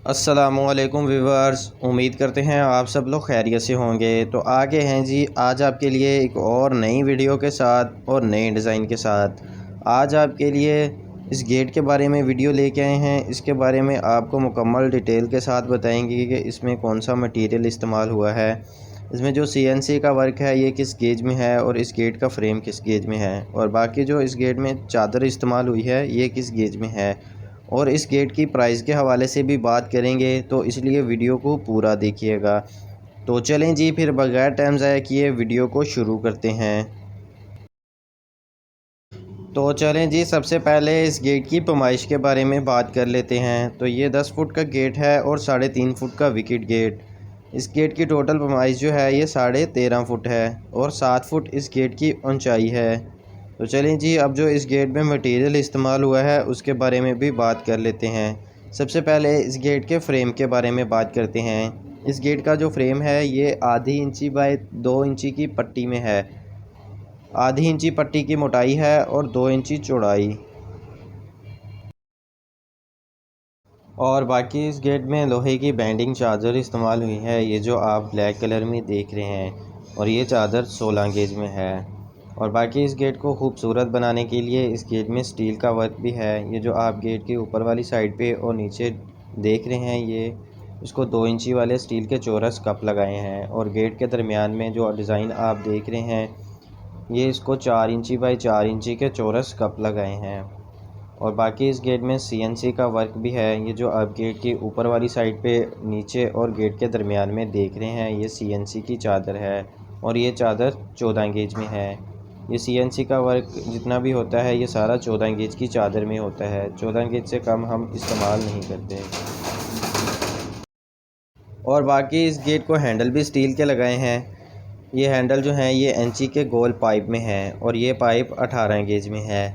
अस्सलामुअलैकुम व्यूवर्स, उम्मीद करते हैं आप सब लोग खैरियत से होंगे। तो आगे हैं जी, आज आपके लिए एक और नई वीडियो के साथ और नए डिज़ाइन के साथ। आज आपके लिए इस गेट के बारे में वीडियो लेके आए हैं। इसके बारे में आपको मुकम्मल डिटेल के साथ बताएंगे कि इसमें कौन सा मटेरियल इस्तेमाल हुआ है, इसमें जो CNC का वर्क है ये किस गेज में है और इस गेट का फ्रेम किस गेज में है, और बाकी जो इस गेट में चादर इस्तेमाल हुई है ये किस गेज में है, और इस गेट की प्राइस के हवाले से भी बात करेंगे। तो इसलिए वीडियो को पूरा देखिएगा। तो चलें जी, फिर बगैर टाइम ज़ाया किए वीडियो को शुरू करते हैं। तो चलें जी, सबसे पहले इस गेट की पैमाइश के बारे में बात कर लेते हैं। तो ये 10 फुट का गेट है और 3.5 फुट का विकेट गेट। इस गेट की टोटल पैमाइश जो है ये 13.5 फुट है और 7 फुट इस गेट की ऊंचाई है। तो चलें जी, अब जो इस गेट में मटेरियल इस्तेमाल हुआ है उसके बारे में भी बात कर लेते हैं। सबसे पहले इस गेट के फ्रेम के बारे में बात करते हैं। इस गेट का जो फ्रेम है ये आधी इंची बाय 2 इंची की पट्टी में है। आधी इंची पट्टी की मोटाई है और 2 इंची चौड़ाई। और बाकी इस गेट में लोहे की बैंडिंग चादर इस्तेमाल हुई है, ये जो आप ब्लैक कलर में देख रहे हैं, और ये चादर 16 गेज में है। और बाकी इस गेट को खूबसूरत बनाने के लिए इस गेट में स्टील का वर्क भी है। ये जो आप गेट के ऊपर वाली साइड पे और नीचे देख रहे हैं, ये इसको 2 इंची वाले स्टील के चौरस कप लगाए हैं। और गेट के दरमियान में जो डिज़ाइन आप देख रहे हैं, ये इसको 4 इंची बाई 4 इंची के चौरस कप लगाए हैं। और बाकी इस गेट में CNC का वर्क भी है। ये जो आप गेट की ऊपर वाली साइड पे नीचे और गेट के दरमियान में देख रहे हैं, ये CNC की चादर है और ये चादर 14 गेज में है। ये CNC का वर्क जितना भी होता है ये सारा 14 गेज की चादर में होता है। 14 गेज से कम हम इस्तेमाल नहीं करते। और बाकी इस गेट को हैंडल भी स्टील के लगाए हैं। ये हैंडल जो हैं ये इंची के गोल पाइप में है और ये पाइप 18 गेज में है।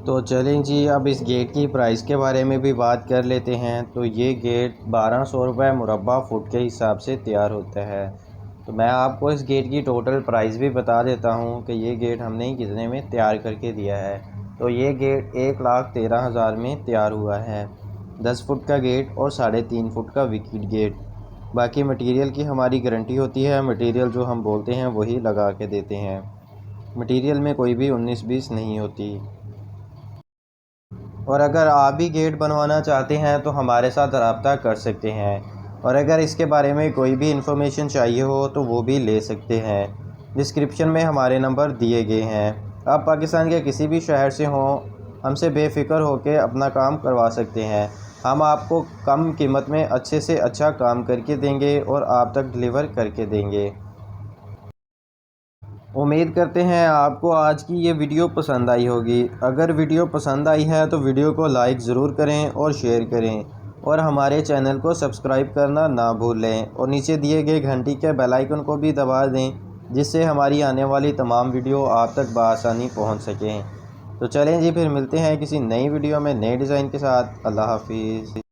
तो चलें जी, अब इस गेट की प्राइस के बारे में भी बात कर लेते हैं। तो ये गेट 1200 रुपये मुरब्बा फुट के हिसाब से तैयार होता है। तो मैं आपको इस गेट की टोटल प्राइस भी बता देता हूँ कि ये गेट हमने कितने में तैयार करके दिया है। तो ये गेट 1,13,000 में तैयार हुआ है। 10 फुट का गेट और 3.5 फुट का विकेट गेट। बाकी मटेरियल की हमारी गारंटी होती है। मटेरियल जो हम बोलते हैं वही लगा के देते हैं। मटेरियल में कोई भी 19-20 नहीं होती। और अगर आप भी गेट बनवाना चाहते हैं तो हमारे साथ रब्ता कर सकते हैं। और अगर इसके बारे में कोई भी इन्फॉर्मेशन चाहिए हो तो वो भी ले सकते हैं। डिस्क्रिप्शन में हमारे नंबर दिए गए हैं। आप पाकिस्तान के किसी भी शहर से हों, हमसे बेफ़िक्र होकर अपना काम करवा सकते हैं। हम आपको कम कीमत में अच्छे से अच्छा काम करके देंगे और आप तक डिलीवर करके देंगे। उम्मीद करते हैं आपको आज की ये वीडियो पसंद आई होगी। अगर वीडियो पसंद आई है तो वीडियो को लाइक ज़रूर करें और शेयर करें, और हमारे चैनल को सब्सक्राइब करना ना भूलें, और नीचे दिए गए घंटी के बेल आइकन को भी दबा दें, जिससे हमारी आने वाली तमाम वीडियो आप तक बआसानी पहुंच सकें। तो चलें जी, फिर मिलते हैं किसी नई वीडियो में नए डिज़ाइन के साथ। अल्लाह हाफिज़।